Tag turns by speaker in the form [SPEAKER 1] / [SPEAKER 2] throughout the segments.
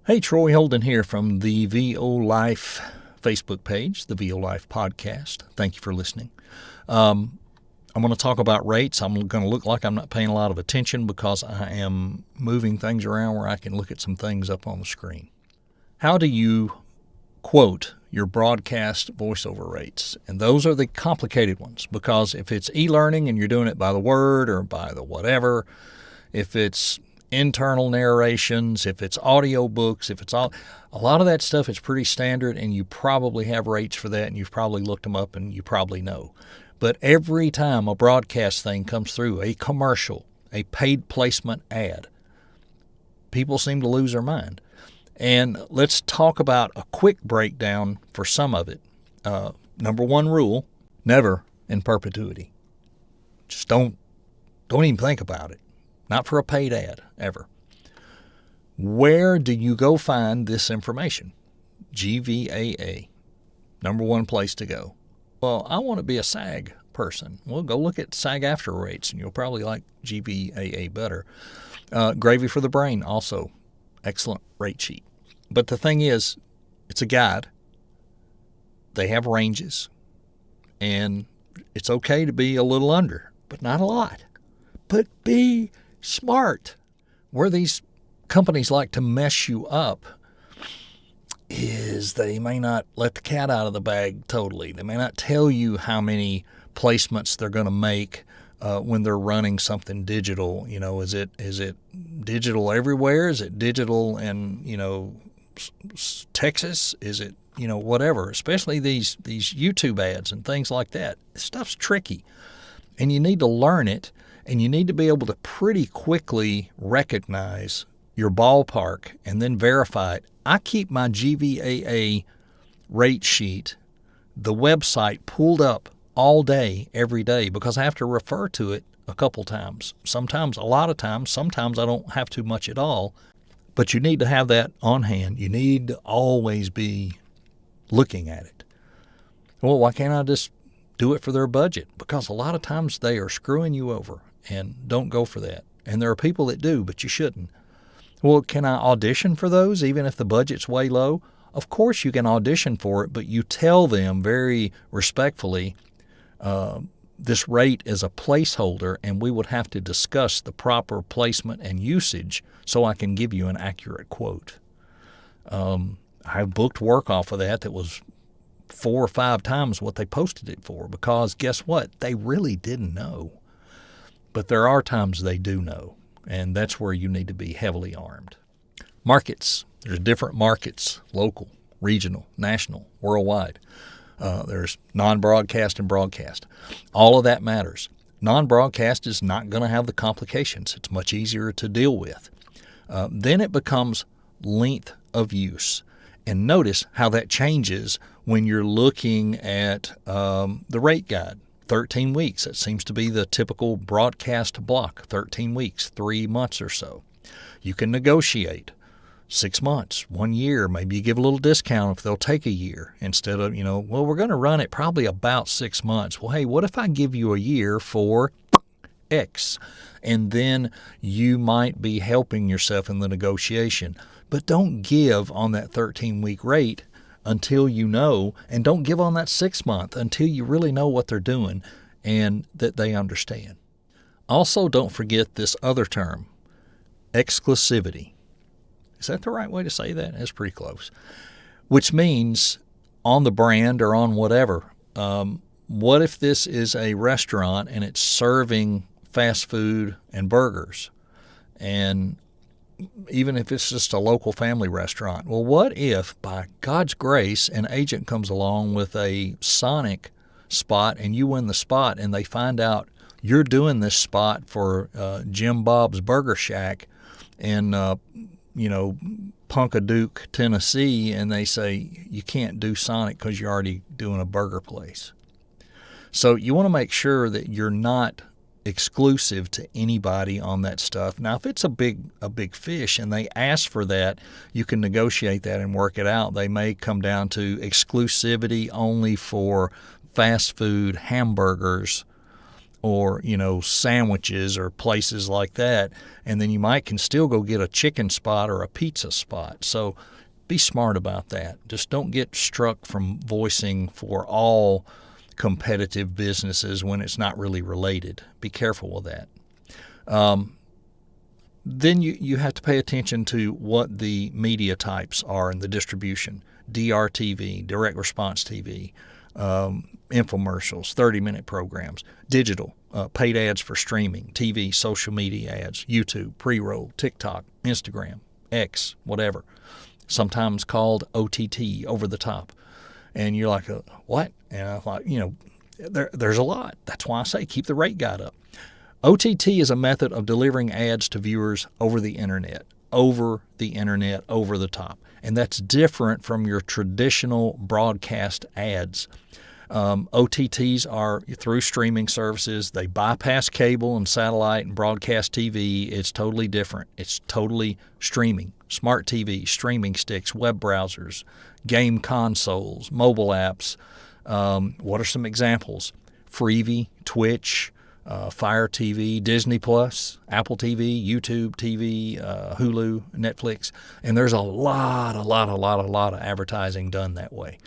[SPEAKER 1] Hey, Troy Holden here from the VO Life Facebook page, the VO Life podcast. Thank you for listening. I'm going to talk about rates. I'm going to look like I'm not paying a lot of attention because I am moving things around where I can look at some things up on the screen. How do you quote your broadcast voiceover rates? And those are the complicated ones, because if it's e-learning and you're doing it by the word or by the whatever, if it's internal narrations, if it's audio books, if it's all, a lot of that stuff is pretty standard, and you probably have rates for that, and you've probably looked them up, and you probably know. But every time a broadcast thing comes through, a commercial, a paid placement ad, people seem to lose their mind. And let's talk about a quick breakdown for some of it. Number one rule: never in perpetuity. Just don't even think about it. Not for a paid ad, ever. Where do you go find this information? GVAA, number one place to go. Well, I want to be a SAG person. Well, go look at SAG-AFTRA rates, and you'll probably like GVAA better. Gravy for the Brain, also excellent rate sheet. But the thing is, it's a guide. They have ranges, and it's okay to be a little under, but not a lot. But be smart. Where these companies like to mess you up is they may not let the cat out of the bag totally. They may not tell you how many placements they're going to make when they're running something digital. You know, is it digital everywhere? Is it digital in, Texas? Is it, whatever? Especially these YouTube ads and things like that. This stuff's tricky, and you need to learn it. And you need to be able to pretty quickly recognize your ballpark and then verify it. I keep my GVAA rate sheet, the website, pulled up all day, every day, because I have to refer to it a couple times. Sometimes, a lot of times, sometimes I don't have to much at all. But you need to have that on hand. You need to always be looking at it. Well, why can't I just do it for their budget? Because a lot of times they are screwing you over. And don't go for that. And there are people that do, but you shouldn't. Well, can I audition for those even if the budget's way low? Of course you can audition for it, but you tell them very respectfully, this rate is a placeholder, and we would have to discuss the proper placement and usage so I can give you an accurate quote. I've booked work off of that was 4 or 5 times what they posted it for, because guess what? They really didn't know. But there are times they do know, and that's where you need to be heavily armed. Markets. There's different markets: local, regional, national, worldwide. There's non-broadcast and broadcast. All of that matters. Non-broadcast is not going to have the complications. It's much easier to deal with. Then it becomes length of use. And notice how that changes when you're looking at the rate guide. 13 weeks. That seems to be the typical broadcast block. 13 weeks, 3 months or so. You can negotiate 6 months, 1 year. Maybe you give a little discount if they'll take a year instead of, we're going to run it probably about 6 months. Well, hey, what if I give you a year for X? And then you might be helping yourself in the negotiation. But don't give on that 13-week rate until you know, and don't give on that 6 month until you really know what they're doing and that they understand. Also, don't forget this other term, exclusivity. Is that the right way to say that? That's pretty close. Which means on the brand or on whatever. What if this is a restaurant and it's serving fast food and burgers? And even if it's just a local family restaurant. Well, what if, by God's grace, an agent comes along with a Sonic spot and you win the spot, and they find out you're doing this spot for Jim Bob's Burger Shack in, Punkaduke, Tennessee, and they say you can't do Sonic because you're already doing a burger place. So you want to make sure that you're not exclusive to anybody on that stuff. Now, if it's a big fish and they ask for that, you can negotiate that and work it out. They may come down to exclusivity only for fast food hamburgers or, sandwiches or places like that. And then you can still go get a chicken spot or a pizza spot. So be smart about that. Just don't get struck from voicing for all competitive businesses when it's not really related. Be careful with that. Then you have to pay attention to what the media types are in the distribution. DRTV, direct response TV, infomercials, 30-minute programs, digital, paid ads for streaming, TV, social media ads, YouTube, pre-roll, TikTok, Instagram, X, whatever. Sometimes called OTT, over the top. And you're like, what? And I'm like, there's a lot. That's why I say keep the rate guide up. OTT is a method of delivering ads to viewers over the internet, over the top. And that's different from your traditional broadcast ads. OTTs are through streaming services. They bypass cable and satellite and broadcast TV. It's totally different. It's totally streaming. Smart TV, streaming sticks, web browsers, game consoles, mobile apps. What are some examples? Freevee, Twitch, Fire TV, Disney Plus, Apple TV, YouTube TV, Hulu, Netflix, and there's a lot of advertising done that way.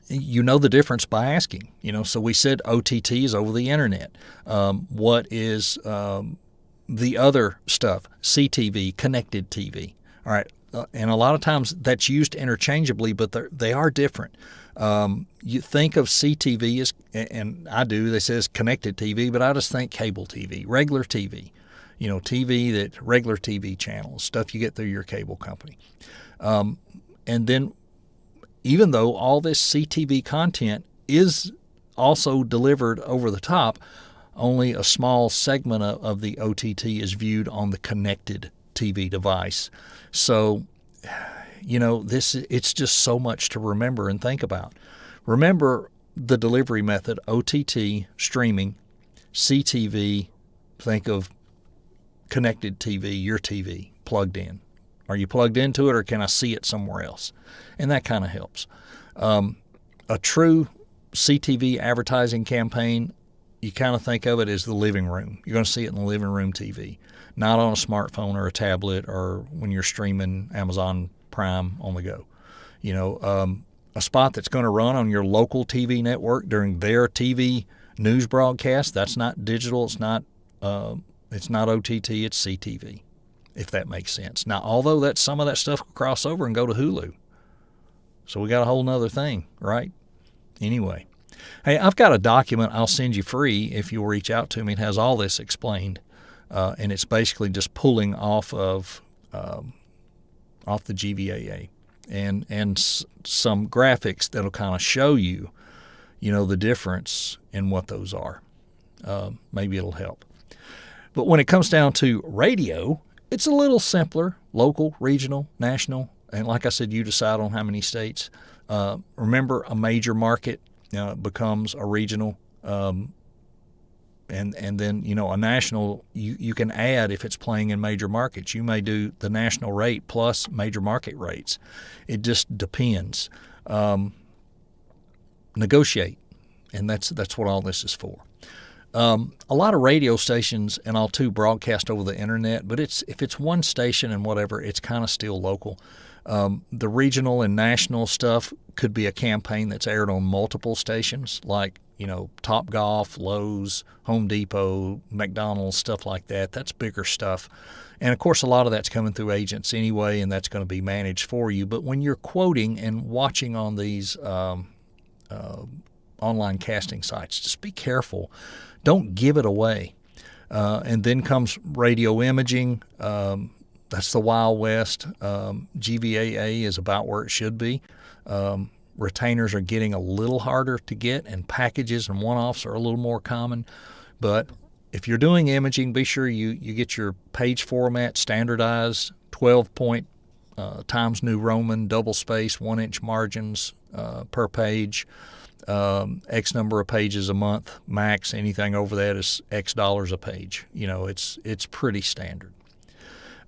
[SPEAKER 1] You know the difference by asking. So we said OTT is over the internet. What is the other stuff? CTV, connected TV. All right, and a lot of times that's used interchangeably, but they are different. You think of CTV as, and I do, they say it's connected TV, but I just think cable TV, regular TV, regular TV channels, stuff you get through your cable company. And then even though all this CTV content is also delivered over the top, only a small segment of the OTT is viewed on the connected TV device. So, it's just so much to remember and think about. Remember the delivery method: OTT, streaming, CTV. Think of connected TV, your TV, plugged in. Are you plugged into it, or can I see it somewhere else? And that kind of helps. A true CTV advertising campaign, you kind of think of it as the living room. You're going to see it in the living room TV, not on a smartphone or a tablet or when you're streaming Amazon Prime on the go. A spot that's going to run on your local TV network during their TV news broadcast, that's not digital. It's not OTT. It's CTV, if that makes sense. Now, although some of that stuff will cross over and go to Hulu. So we got a whole nother thing, right? Anyway. Hey, I've got a document I'll send you free if you'll reach out to me. It has all this explained, and it's basically just pulling off of the GVAA and some graphics that'll kind of show you, the difference in what those are. Maybe it'll help. But when it comes down to radio, it's a little simpler: local, regional, national, and like I said, you decide on how many states. Remember, a major market becomes a regional, and then a national. You can add if it's playing in major markets. You may do the national rate plus major market rates. It just depends. Negotiate, and that's what all this is for. A lot of radio stations and all too broadcast over the internet, but if it's one station and whatever, it's kind of still local. The regional and national stuff could be a campaign that's aired on multiple stations, like Topgolf, Lowe's, Home Depot, McDonald's, stuff like that. That's bigger stuff. And of course, a lot of that's coming through agents anyway, and that's going to be managed for you. But when you're quoting and watching on these online casting sites, just be careful. Don't give it away. And then comes radio imaging. That's the Wild West. GVAA is about where it should be. Retainers are getting a little harder to get, and packages and one-offs are a little more common. But if you're doing imaging, be sure you get your page format standardized, 12-point Times New Roman, double space, 1-inch margins per page, X number of pages a month max. Anything over that is X dollars a page. It's pretty standard.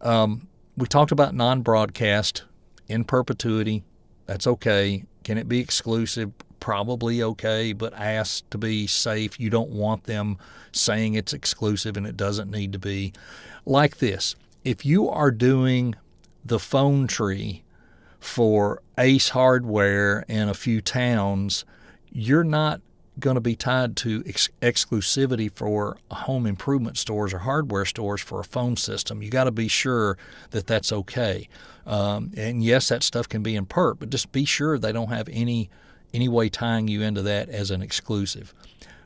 [SPEAKER 1] We talked about non-broadcast in perpetuity. That's okay. Can it be exclusive? probably okay, but ask to be safe. You don't want them saying it's exclusive and it doesn't need to be. Like this, if you are doing the phone tree for Ace Hardware in a few towns, you're not going to be tied to exclusivity for home improvement stores or hardware stores for a phone system. You got to be sure that that's okay. And yes, that stuff can be in PERT, but just be sure they don't have any way tying you into that as an exclusive.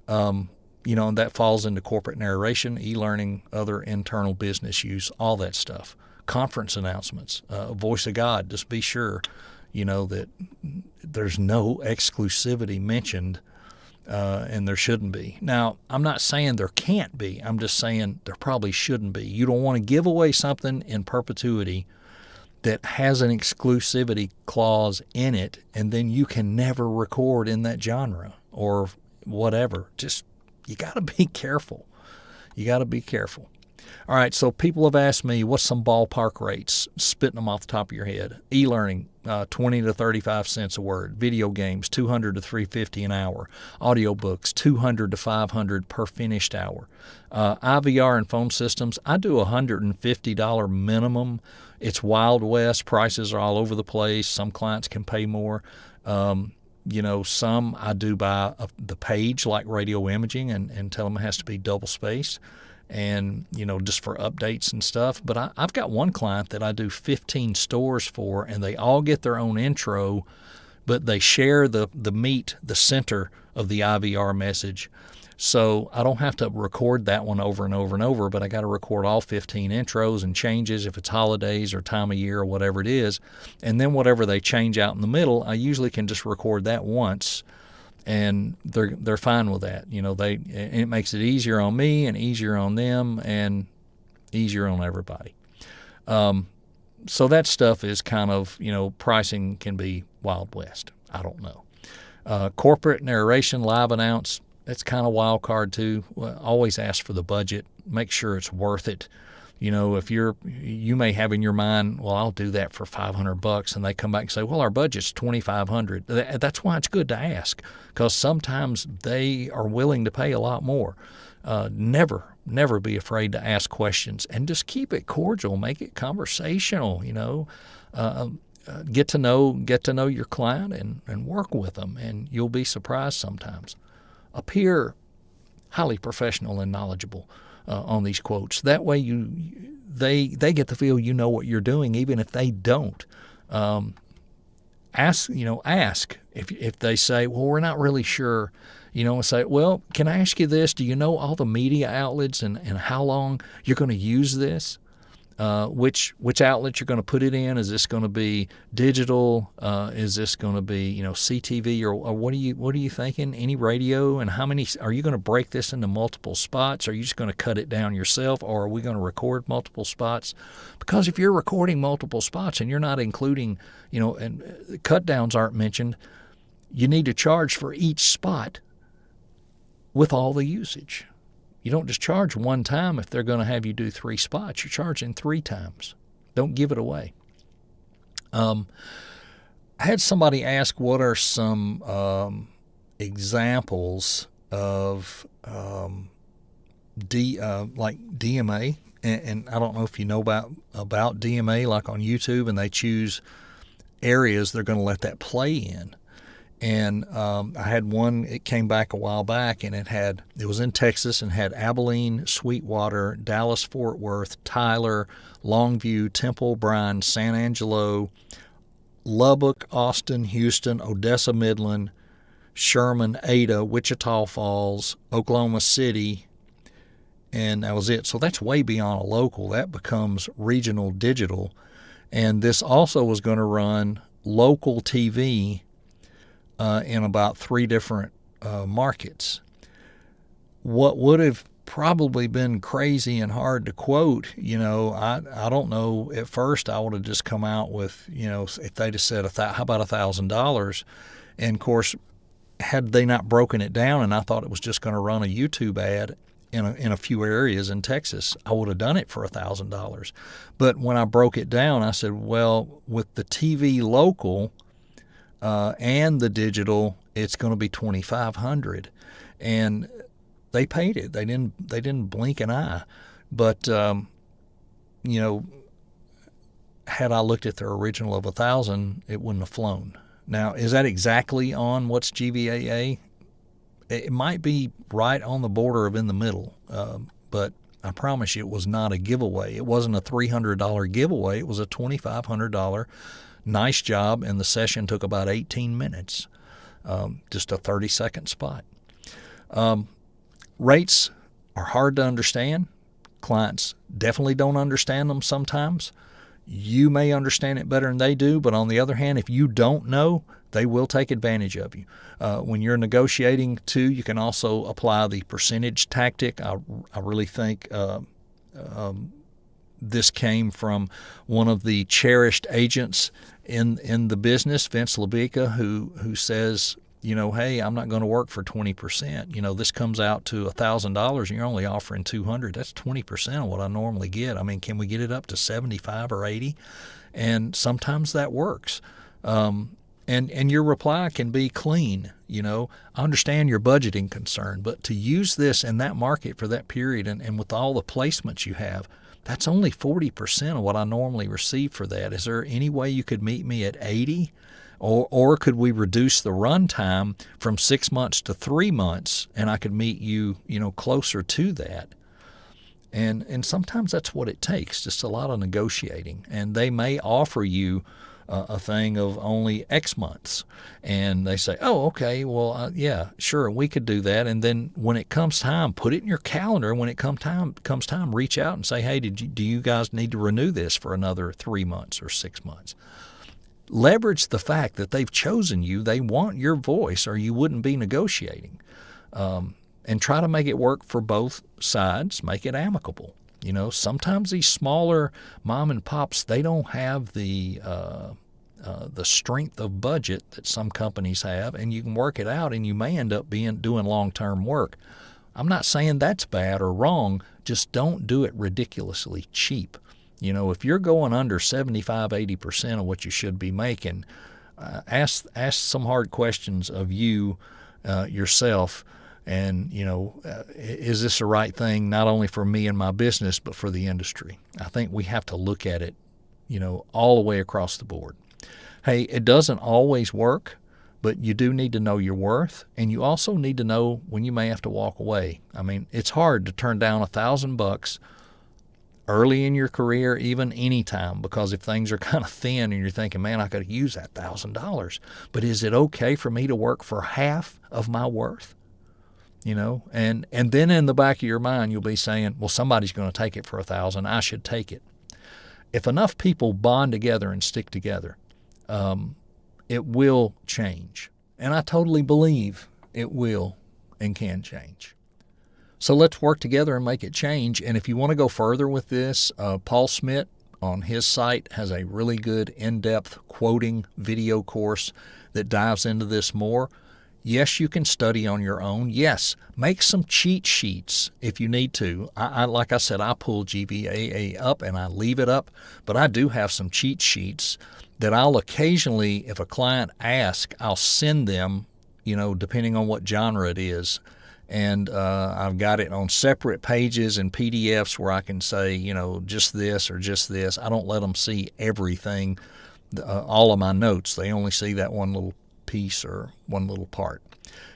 [SPEAKER 1] And that falls into corporate narration, e-learning, other internal business use, all that stuff. Conference announcements, voice of God. Just be sure, that there's no exclusivity mentioned. And there shouldn't be. Now, I'm not saying there can't be. I'm just saying there probably shouldn't be. You don't want to give away something in perpetuity that has an exclusivity clause in it, and then you can never record in that genre or whatever. Just, you got to be careful. You got to be careful. All right, so people have asked me, what's some ballpark rates? Spitting them off the top of your head. E-learning, 20 to 35 cents a word. Video games, 200 to 350 an hour. Audiobooks, 200 to 500 per finished hour. IVR and phone systems, I do $150 minimum. It's Wild West. Prices are all over the place. Some clients can pay more. Some I do by the page, like radio imaging, and tell them it has to be double spaced. And, just for updates and stuff. But I've got one client that I do 15 stores for, and they all get their own intro, but they share the meat, the center of the IVR message. So I don't have to record that one over and over and over, but I got to record all 15 intros and changes if it's holidays or time of year or whatever it is. And then whatever they change out in the middle, I usually can just record that once. And they're fine with that. It makes it easier on me and easier on them and easier on everybody. So that stuff is kind of, pricing can be Wild West. I don't know. Corporate narration, live announce, that's kind of wild card too. Always ask for the budget. Make sure it's worth it. If you may have in your mind, well, I'll do that for $500, and they come back and say, well, our budget's $2,500. That's why it's good to ask, because sometimes they are willing to pay a lot more. Never be afraid to ask questions, and just keep it cordial, make it conversational. Get to know your client and work with them, and you'll be surprised sometimes. Appear highly professional and knowledgeable on these quotes. That way they get to feel you know what you're doing, even if they don't. Ask if they say, well, we're not really sure, and say, well, can I ask you this? Do you know all the media outlets and how long you're going to use this? Which outlet you're going to put it in? Is this going to be digital? Is this going to be CTV or what are you thinking? Any radio? And how many are you going to break this into multiple spots? Are you just going to cut it down yourself, or are we going to record multiple spots? Because if you're recording multiple spots and you're not including, and cut downs aren't mentioned, you need to charge for each spot with all the usage. You don't just charge one time if they're going to have you do 3 spots. You're charging 3 times. Don't give it away. I had somebody ask, what are some examples of like DMA? And I don't know if you know about DMA, like on YouTube, and they choose areas they're going to let that play in. And I had one, it came back a while back, and it was in Texas and had Abilene, Sweetwater, Dallas, Fort Worth, Tyler, Longview, Temple, Bryan, San Angelo, Lubbock, Austin, Houston, Odessa, Midland, Sherman, Ada, Wichita Falls, Oklahoma City, and that was it. So that's way beyond a local. That becomes regional digital. And this also was going to run local TV in about 3 different markets. What would have probably been crazy and hard to quote, I don't know. At first, I would have just come out with, if they just said, how about $1,000? And of course, had they not broken it down, and I thought it was just going to run a YouTube ad in a few areas in Texas, I would have done it for $1,000. But when I broke it down, I said, well, with the TV local and the digital, it's going to be $2,500. And they paid it. They didn't blink an eye. But, had I looked at their original of 1,000, it wouldn't have flown. Now, is that exactly on what's GVAA? It might be right on the border of in the middle, but I promise you it was not a giveaway. It wasn't a $300 giveaway. It was a $2,500 nice job, and the session took about 18 minutes, just a 30-second spot. Rates are hard to understand. Clients definitely don't understand them sometimes. You may understand it better than they do, but on the other hand, if you don't know, they will take advantage of you. When you're negotiating too, you can also apply the percentage tactic. I really think this came from one of the cherished agents in the business, Vince LaBica, who says, hey, I'm not going to work for 20%. This comes out to $1,000 and you're only offering $200. That's 20% of what I normally get. I mean, can we get it up to 75 or 80? And sometimes that works. And your reply can be clean. I understand your budgeting concern, but to use this in that market for that period and with all the placements you have, that's only 40% of what I normally receive for that. Is there any way you could meet me at 80? Or could we reduce the run time from 6 months to 3 months, and I could meet you, closer to that? And sometimes that's what it takes, just a lot of negotiating. And they may offer you a thing of only X months, and they say, oh, okay, well, yeah, sure, we could do that. And then when it comes time, put it in your calendar. When it comes time, reach out and say, hey, do you guys need to renew this for another 3 months or 6 months? Leverage the fact that they've chosen you. They want your voice, or you wouldn't be negotiating. And try to make it work for both sides. Make it amicable. Sometimes these smaller mom and pops, they don't have the strength of budget that some companies have, and you can work it out, and you may end up doing long-term work. I'm not saying that's bad or wrong. Just don't do it ridiculously cheap. If you're going under 75, 80% of what you should be making, ask some hard questions of you yourself. And, is this the right thing, not only for me and my business, but for the industry? I think we have to look at it, all the way across the board. Hey, it doesn't always work, but you do need to know your worth, and you also need to know when you may have to walk away. I mean, it's hard to turn down $1,000 early in your career, even any time, because if things are kind of thin and you're thinking, man, I could use that $1,000, but is it okay for me to work for half of my worth? And then in the back of your mind, you'll be saying, well, somebody's going to take it for $1,000. I should take it. If enough people bond together and stick together, it will change. And I totally believe it will and can change. So let's work together and make it change. And if you want to go further with this, Paul Smith on his site has a really good in-depth quoting video course that dives into this more. Yes, you can study on your own. Yes, make some cheat sheets if you need to. Like I said, I pull GVAA up and I leave it up, but I do have some cheat sheets that I'll occasionally, if a client asks, I'll send them, depending on what genre it is. And I've got it on separate pages and PDFs where I can say, just this or just this. I don't let them see everything, all of my notes. They only see that one little piece or one little part.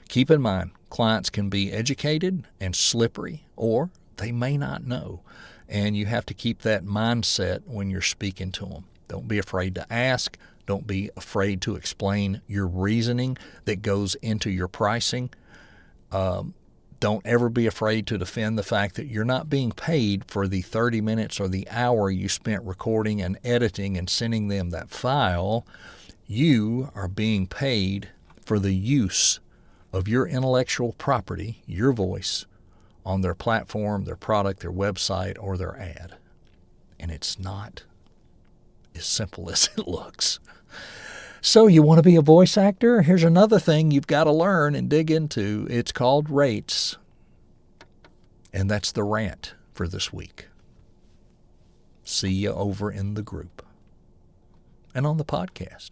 [SPEAKER 1] Keep in mind, clients can be educated and slippery, or they may not know. And you have to keep that mindset when you're speaking to them. Don't be afraid to ask. Don't be afraid to explain your reasoning that goes into your pricing. Don't ever be afraid to defend the fact that you're not being paid for the 30 minutes or the hour you spent recording and editing and sending them that file. You are being paid for the use of your intellectual property, your voice, on their platform, their product, their website, or their ad. And it's not as simple as it looks. So you want to be a voice actor? Here's another thing you've got to learn and dig into. It's called rates. And that's the rant for this week. See you over in the group and on the podcast.